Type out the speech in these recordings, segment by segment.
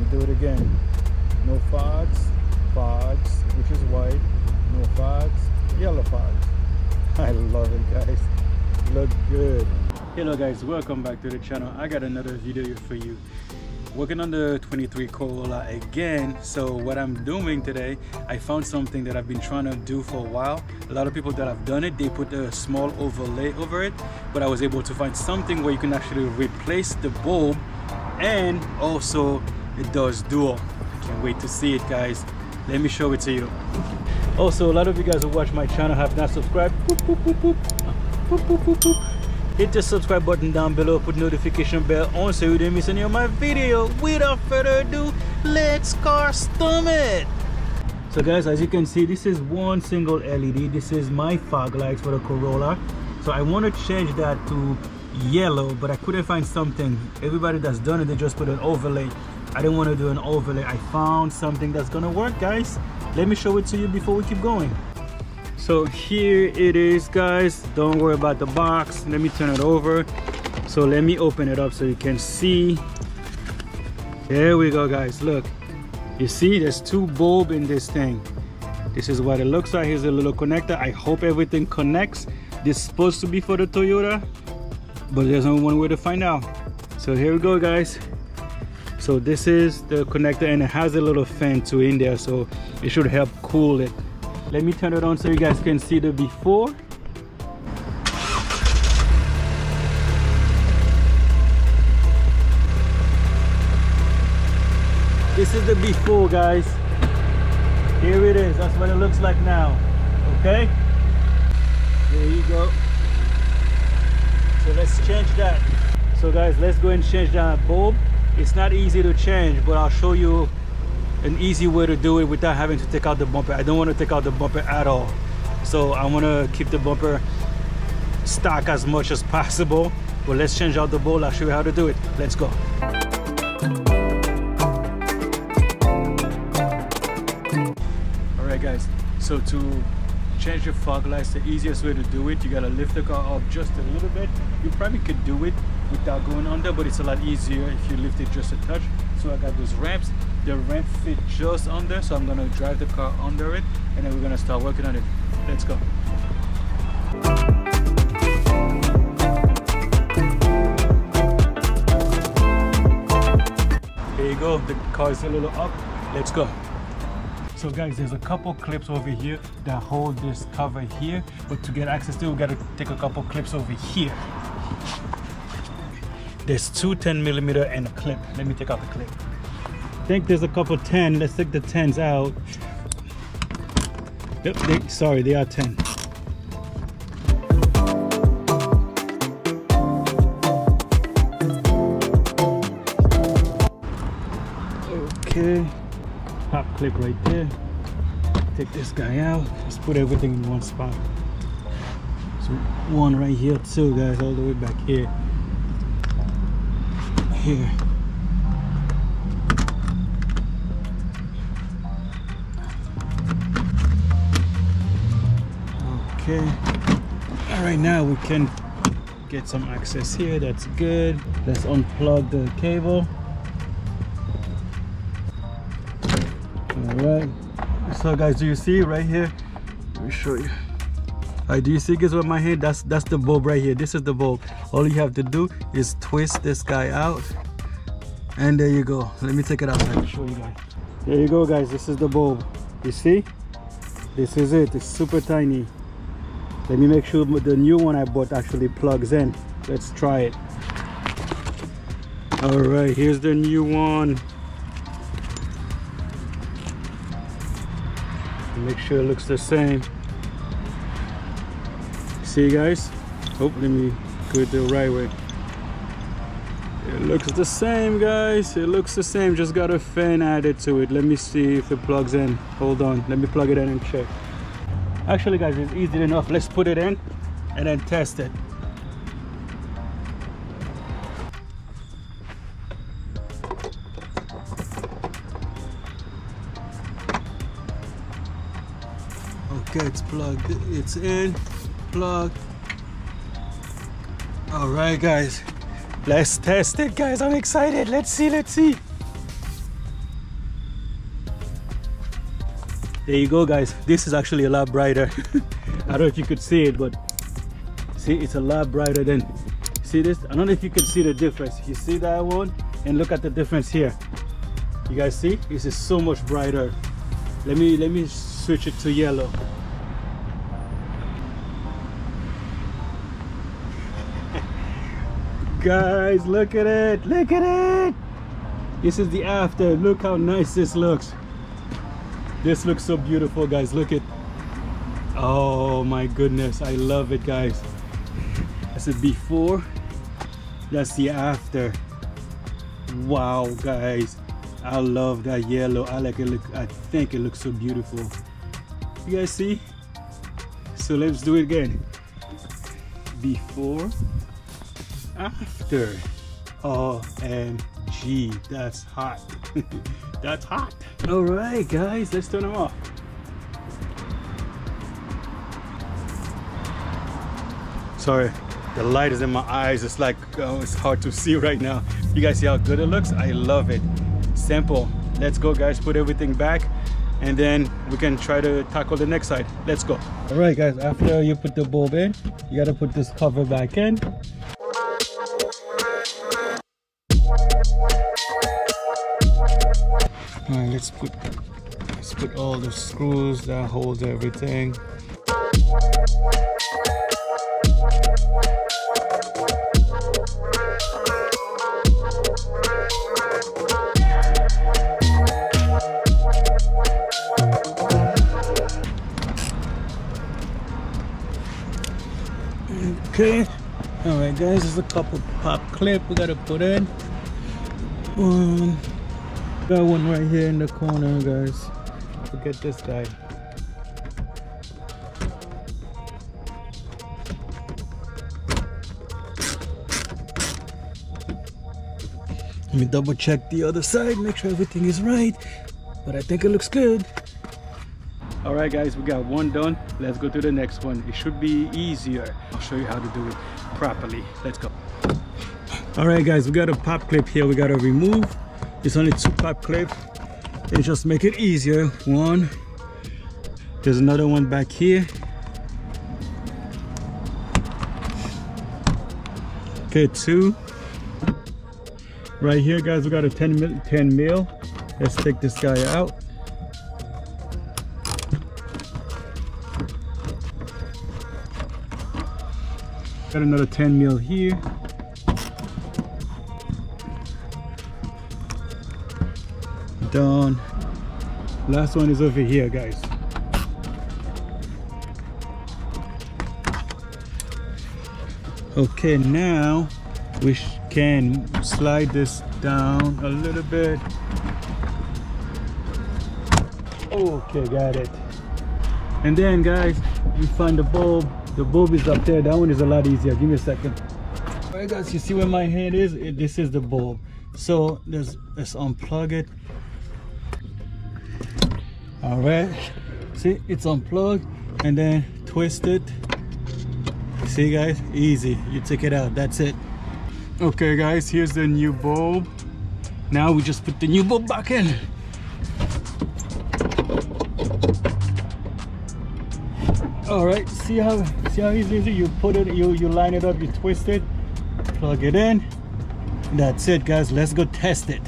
me do it again. No fogs, which is white. No fogs, yellow fogs. I love it, guys. Look good. Hello guys, welcome back to the channel. I got another video for you. Working on the 23 Corolla again. So what I'm doing today, I found something that I've been trying to do for a while. A lot of people that have done it, they put a small overlay over it, but I was able to find something where you can actually replace the bulb, and also it does dual. I can't wait to see it, guys. Let me show it to you. Also, a lot of you guys who watch my channel have not subscribed. Hit the subscribe button down below, put notification bell on so you don't miss any of my video. Without further ado, let's CarStomIt. So guys, as you can see, this is one single LED. This is my fog lights for the Corolla. So I want to change that to yellow, but I couldn't find something. Everybody that's done it, they just put an overlay. I didn't want to do an overlay. I found something that's gonna work, guys. Let me show it to you before we keep going. So here it is, guys. Don't worry about the box. Let me turn it over. So let me open it up so you can see. There we go, guys. Look, you see there's two bulbs in this thing. This is what it looks like. Here's a little connector. I hope everything connects. This is supposed to be for the Toyota, but there's only one way to find out. So here we go, guys. So this is the connector, and it has a little fan too in there, so it should help cool it. Let me turn it on so you guys can see the before. This is the before, guys. Here it is. That's what it looks like now. Okay? There you go. So let's change that. So guys, let's go and change that bulb. It's not easy to change, but I'll show you an easy way to do it without having to take out the bumper. I don't want to take out the bumper at all, so I want to keep the bumper stock as much as possible. But let's change out the bulb. I'll show you how to do it. Let's go. All right, guys, so to change your fog lights, the easiest way to do it, you gotta lift the car up just a little bit. You probably could do it without going under, but it's a lot easier if you lift it just a touch. So I got those ramps. The ramp fit just under, so I'm gonna drive the car under it, and then we're gonna start working on it. Let's go. There you go. The car is a little up. Let's go. So guys, there's a couple clips over here that hold this cover here, but to get access to it, we gotta take a couple clips over here. There's two 10mm and a clip. Let me take out the clip. I think there's a couple 10. Let's take the 10s out. Yep, sorry, they are 10. Okay, pop clip right there. Take this guy out. Let's put everything in one spot. So one right here too, guys, all the way back here. Here. Okay. All right, now we can get some access here. That's good. Let's unplug the cable. All right. So guys, do you see right here? Let me show you. All right, do you see, guys, with my hand? That's the bulb right here. This is the bulb. All you have to do is twist this guy out, and there you go. Let me take it out so I can show you guys. There you go, guys. This is the bulb. You see? This is it. It's super tiny. Let me make sure the new one I bought actually plugs in. Let's try it. All right, here's the new one. Make sure it looks the same. See, guys? Oh, let me go it the right way. It looks the same, guys. It looks the same. Just got a fan added to it. Let me see if it plugs in. Hold on. Let me plug it in and check. Actually, guys, it's easy enough. Let's put it in and then test it. Okay, it's plugged. It's in. Plug. All right, guys. Let's test it, guys. I'm excited. Let's see. There you go, guys. This is actually a lot brighter. I don't know if you could see it, but see, it's a lot brighter than, see this? I don't know if you can see the difference. You see that one? And look at the difference here. You guys see? This is so much brighter. Let me switch it to yellow. Guys, look at it. Look at it. This is the after. Look how nice this looks. This looks so beautiful, guys. Look at, oh my goodness, I love it, guys. That's the before, that's the after. Wow, guys, I love that yellow. I like it. I think it looks so beautiful. You guys see? So let's do it again. Before, after. OMG, that's hot. That's hot. All right, guys, let's turn them off. Sorry, the light is in my eyes. It's like, oh, it's hard to see right now. You guys see how good it looks? I love it. Simple. Let's go, guys. Put everything back, and then we can try to tackle the next side. Let's go. All right, guys, after you put the bulb in, you got to put this cover back in. All right, let's put all the screws that hold everything. Okay. All right, guys, there's a couple pop clip we gotta put in. Got one right here in the corner, guys. Forget this guy. Let me double check the other side, make sure everything is right, but I think it looks good. All right, guys, we got one done. Let's go to the next one. It should be easier. I'll show you how to do it properly. Let's go. All right, guys, we got a pop clip here we gotta remove. It's only 2 pop clips. It just make it easier. One, there's another one back here. Okay, 2. Right here, guys, we got a 10 mil. Let's take this guy out. Got another 10 mil here. Done. Last one is over here, guys. Okay, now we can slide this down a little bit. Okay, got it. And then, guys, you find the bulb. The bulb is up there. That one is a lot easier. Give me a second. All right, guys, you see where my hand is? This is the bulb. So let's unplug it. All right, see, it's unplugged, and then twist it. See, guys, easy. You take it out, that's it. Okay, guys, here's the new bulb. Now we just put the new bulb back in. All right, see how easy it is? You put it, you line it up, you twist it, plug it in. That's it, guys. Let's go test it.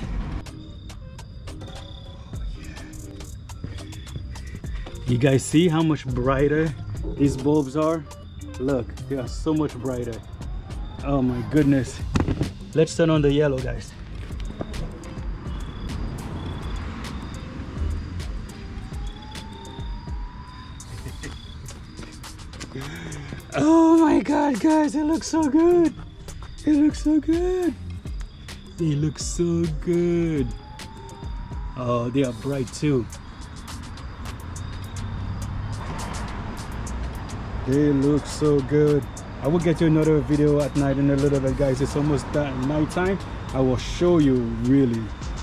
You guys see how much brighter these bulbs are? Look, they are so much brighter. Oh my goodness. Let's turn on the yellow, guys. Oh my god, guys, it looks so good. It looks so good. They look so good. Oh, they are bright too. They look so good. I will get you another video at night in a little bit, guys. It's almost that nighttime. I will show you really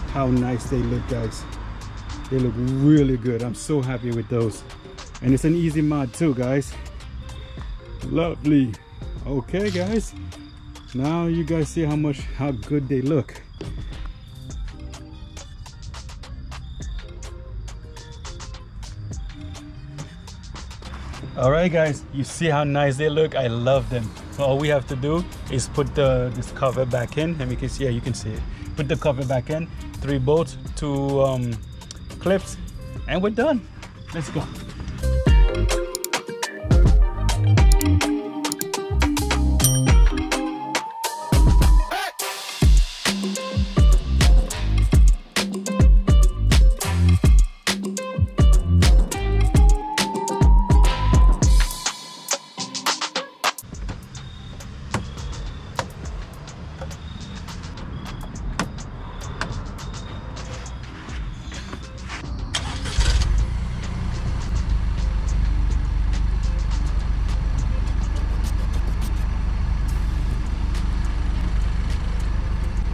how nice they look, guys. They look really good. I'm so happy with those. And it's an easy mod too, guys. Lovely. Okay, guys. Now you guys see how good they look. All right guys, you see how nice they look. I love them. So all we have to do is put this cover back in, and we can see, yeah, you can see it. Put the cover back in, 3 bolts, 2 clips, and we're done. Let's go.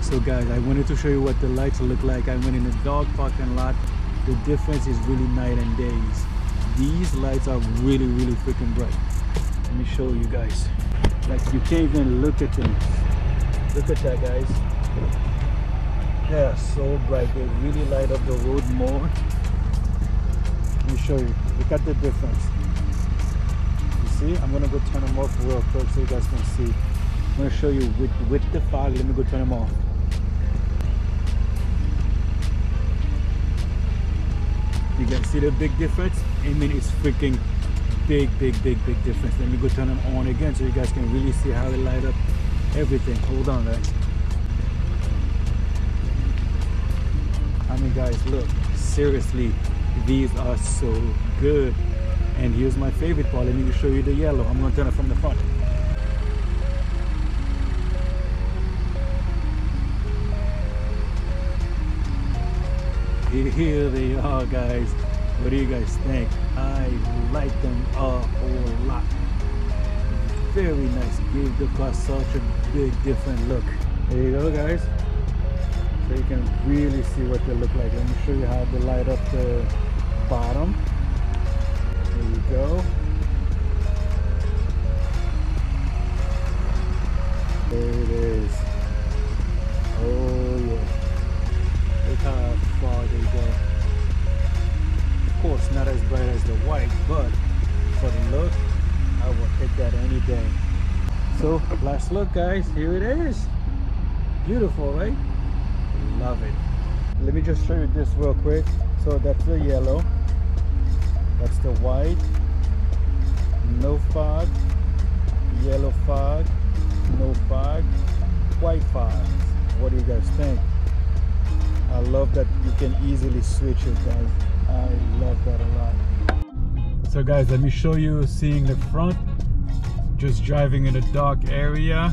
So guys, I wanted to show you what the lights look like. I went in a dog parking lot. The difference is really night and days. These lights are really freaking bright. Let me show you guys. Like, you can't even look at them. Look at that, guys. They are so bright. They really light up the road more. Let me show you. Look at the difference. You see? I'm gonna go turn them off real quick so you guys can see. I'm gonna show you with the fog. Let me go turn them off. You guys see the big difference? I mean, it's freaking big difference. Let me go turn them on again so you guys can really see how it light up everything. Hold on, guys. I mean, guys, look, seriously, these are so good. And here's my favorite part. Let me show you the yellow. I'm gonna turn it from the front. Here they are, guys. What do you guys think? I like them a whole lot. Very nice. Gave the car such a big different look. There you go, guys. So you can really see what they look like. Let me show you how they light up the bottom. There you go. There it is. Oh yeah. Look how far they go. Of course, not as bright as the white, but for the look, I will hit that any day. So, last look, guys. Here it is. Beautiful, right? Love it. Let me just show you this real quick. So that's the yellow. That's the white. No fog. Yellow fog. No fog. White fog. What do you guys think? I love that you can easily switch it, guys. I love that a lot. So guys, let me show you seeing the front. Just driving in a dark area.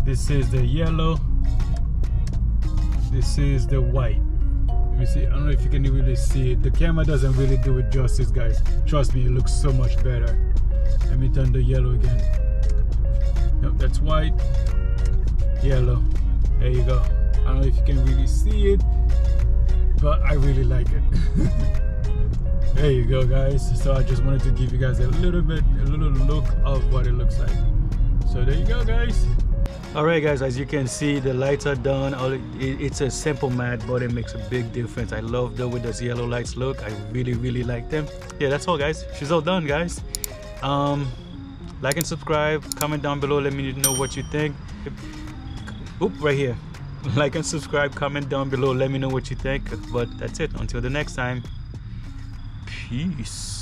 This is the yellow. This is the white. Let me see. I don't know if you can really see it. The camera doesn't really do it justice, guys. Trust me, it looks so much better. Let me turn the yellow again. Nope, that's white. Yellow. There you go. I don't know if you can really see it, but I really like it. There you go, guys. So I just wanted to give you guys a little look of what it looks like. So there you go, guys. All right, guys, as you can see, the lights are done. It's a simple matte, but it makes a big difference. I love the way those yellow lights look. I really like them. Yeah, that's all, guys. She's all done, guys. Like and subscribe, comment down below, let me know what you think. Oop, right here. Like and subscribe, comment down below, let me know what you think. But that's it, until the next time, peace.